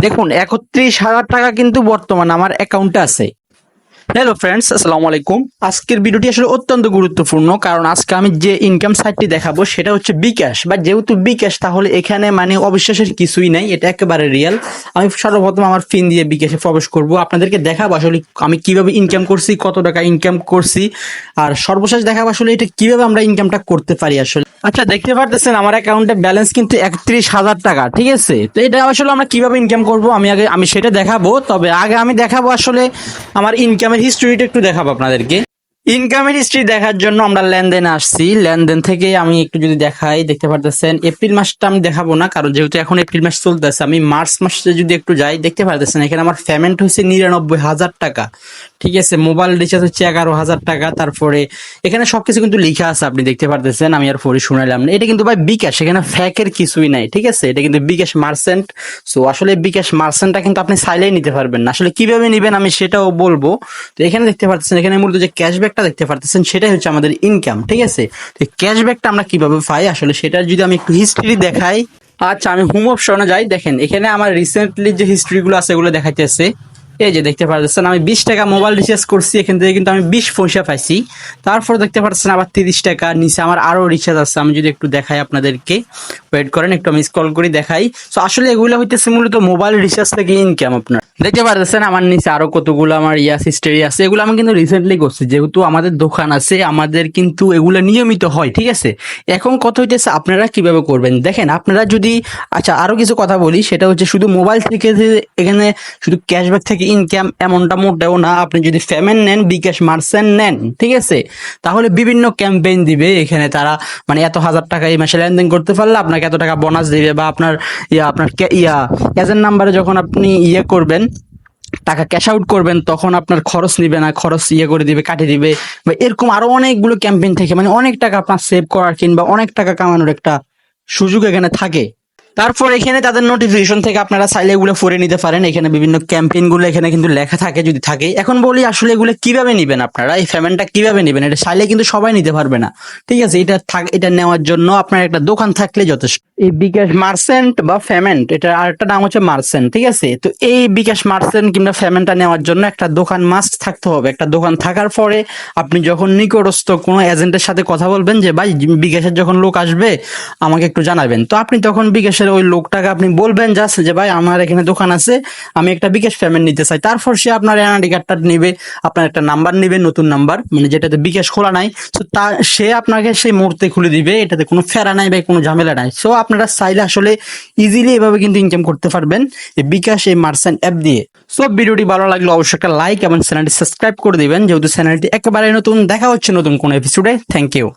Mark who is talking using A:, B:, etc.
A: দেখুন ৩১,০০০ টাকা কিন্তু বর্তমান আমার অ্যাকাউন্টে আছে। হ্যালো ফ্রেন্ডস, আসসালামু আলাইকুম। আজকের ভিডিওটি আসলে অত্যন্ত গুরুত্বপূর্ণ, কারণ আজকে আমি যে ইনকাম সাইটটি দেখাবো সেটা হচ্ছে বিকাশ। বা যেহেতু বিকাশ, তাহলে এখানে মানে অবিশ্বাসের কিছুই নাই, এটা একেবারে রিয়েল। আমি সর্বপ্রথম আমার পিন দিয়ে বিকাশে প্রবেশ করব, আপনাদেরকে দেখাবো আসলে আমি কিভাবে ইনকাম করছি, কত টাকা ইনকাম করছি, আর সর্বশেষ দেখাবো আসলে এটা কিভাবে আমরা ইনকামটা করতে পারি আসলে। আচ্ছা, দেখতে পারতেছেন আমার অ্যাকাউন্টে ব্যালেন্স কিন্তু ৩১,০০০ টাকা, ঠিক আছে। তো এটা আসলে আমরা কিভাবে ইনকাম করব আমি সেটা দেখাবো। তবে আগে আমি দেখাবো আসলে আমার ইনকামের হিস্ট্রিটা একটু দেখাবো আপনাদেরকে। ইনকামের হিস্ট্রি দেখার জন্য আমরা লেনদেনে আসছি। লেনদেন থেকে আমি একটু যদি দেখাই, দেখতে পারতেছেন এপ্রিল মাসটা আমি দেখাবো না, কারণ যেহেতু এখন এপ্রিল মাস চলতেছে। আমি মার্চ মাসে যদি একটু যাই, দেখতে পারতেছেন এখানে আমার পেমেন্ট হচ্ছে ৯৯,০০০ টাকা, ঠিক আছে। মোবাইল রিচার্জ হচ্ছে ১১,০০০ টাকা। তারপরে এখানে সবকিছু কিন্তু লেখা আছে, আপনি দেখতে পারতেছেন। আমি আর পরে শুনাইলাম না, এটা কিন্তু ভাই বিকাশ, এখানে ফ্যাকের কিছুই নাই, ঠিক আছে। এটা কিন্তু বিকাশ মার্চেন্ট। সো আসলে বিকাশ মার্চেন্টটা কিন্তু আপনি চাইলেই নিতে পারবেন না। আসলে কিভাবে নিবেন আমি সেটাও বলবো। তো এখানে দেখতে পারতেছেন, এখানে মূলত যে ক্যাশব্যাকটা দেখতে পারতেছেন সেটাই হচ্ছে আমাদের ইনকাম, ঠিক আছে। তো ক্যাশব্যাকটা আমরা কিভাবে পাই আসলে সেটার যদি আমি একটু হিস্ট্রি দেখাই। আচ্ছা, আমি হোম অপশনে যাই, দেখেন এখানে আমার রিসেন্টলি যে হিস্ট্রিগুলো আছে এগুলো দেখাইতেছে। এই যে দেখতে পাচ্ছেন আমি ২০ টাকা মোবাইল রিচার্জ করছি, এখান থেকে কিন্তু আমি ২০ পয়সা পাইছি। তারপর দেখতে পাচ্ছেন আবার ৩০ টাকা নিচে আমার আরো রিচার্জ আছে। আমি যদি একটু দেখাই আপনাদেরকে, ওয়েট করেন একটু, আমি স্ক্রল করে দেখাই। তো আসলে এগুলো হইতেছে মূলত মোবাইল রিচার্জ থেকে ইনকাম। আপনার দেখতে পাচ্ছেন আমার নিচে আরো কতগুলো আমার হিস্ট্রি আছে। এগুলো আমি কিন্তু রিসেন্টলি করছি, যেহেতু আমাদের দোকান আছে, আমাদের কিন্তু এগুলো নিয়মিত হয়, ঠিক আছে। এখন কথা হইতেছে আপনারা কিভাবে করবেন। দেখেন আপনারা যদি, আচ্ছা আরো কিছু কথা বলি, সেটা হচ্ছে শুধু মোবাইল থেকে যে এখানে শুধু ক্যাশব্যাক থেকে ইনকাম এমনটা মোটেও না। আপনি যদি পেমেন্ট নেন, বিকাশ মার্চেন্ট নেন, ঠিক আছে, তাহলে বিভিন্ন ক্যাম্পেইন দিবে এখানে। তারা মানে এত হাজার টাকা এই মাসে লেনদেন করতে পারলে আপনাকে এত টাকা বোনাস দিবে, বা আপনার আপনার এজেন্ট নাম্বারে যখন আপনি করবেন, টাকা ক্যাশ আউট করবেন, তখন আপনার খরচ নিবে না, খরচ করে দিবে, কাটিয়ে দিবে। বা এরকম আরো অনেকগুলো ক্যাম্পেইন থেকে মানে অনেক টাকা আপনার সেভ করার কিংবা অনেক টাকা কামানোর একটা সুযোগ এখানে থাকে। তারপর এখানে তাদের নোটিফিকেশন থেকে আপনারা চাইলে এগুলো পড়ে নিতে পারেন। এখানে বিভিন্ন ক্যাম্পেইন গুলো এখানে কিন্তু লেখা থাকে, যদি থাকে। এখন বলি আসলে এগুলো কিভাবে নিবেন, আপনারা এই পেমেন্টটা কিভাবে নিবেন। এটা চাইলে কিন্তু সবাই নিতে পারবে না, ঠিক আছে। এটা নেওয়ার জন্য আপনার একটা দোকান থাকলে যথেষ্ট। এই বিকাশ মার্চেন্ট বা পেমেন্ট, এটা আরেকটা নাম হচ্ছে মার্চেন্ট, ঠিক আছে। তো এই বিকাশ মার্চেন্ট কিংবা পেমেন্টটা নেওয়ার জন্য একটা দোকান মাস্ট থাকতে হবে। একটা দোকান থাকার পরে আপনি যখন নিকটস্থ কোনো এজেন্টের সাথে কথা বলবেন যে ভাই বিকাশের যখন লোক আসবে আমাকে একটু জানাবেন, তো আপনি তখন বিকাশের ওই লোকটাকে আপনি বলবেন জাস্ট যে ভাই আমার এখানে দোকান আছে, আমি একটা বিকাশ পেমেন্ট নিতে চাই। তারপর সে আপনার এনআইডি কার্ডটা নিবে, আপনার একটা নাম্বার নিবে, নতুন নাম্বার, মানে যেটাতে বিকাশ খোলা নাই। তো সে আপনাকে সেই মুহূর্তে খুলে দিবে, এটাতে কোনো ফেরা নাই বা কোনো ঝামেলা নাই। সো আপনারা চাইলে আসলে ইজিলি এভাবে কিন্তু ইনকাম করতে পারবেন এই বিকাশ এই মার্চেন্ট অ্যাপ দিয়ে। সো ভিডিওটি ভালো লাগলে অবশ্যই একটা লাইক এবং চ্যানেলটি সাবস্ক্রাইব করে দিবেন, যেহেতু চ্যানেলটি একেবারে নতুন। দেখা হচ্ছে নতুন কোনো এপিসোডে। Thank you.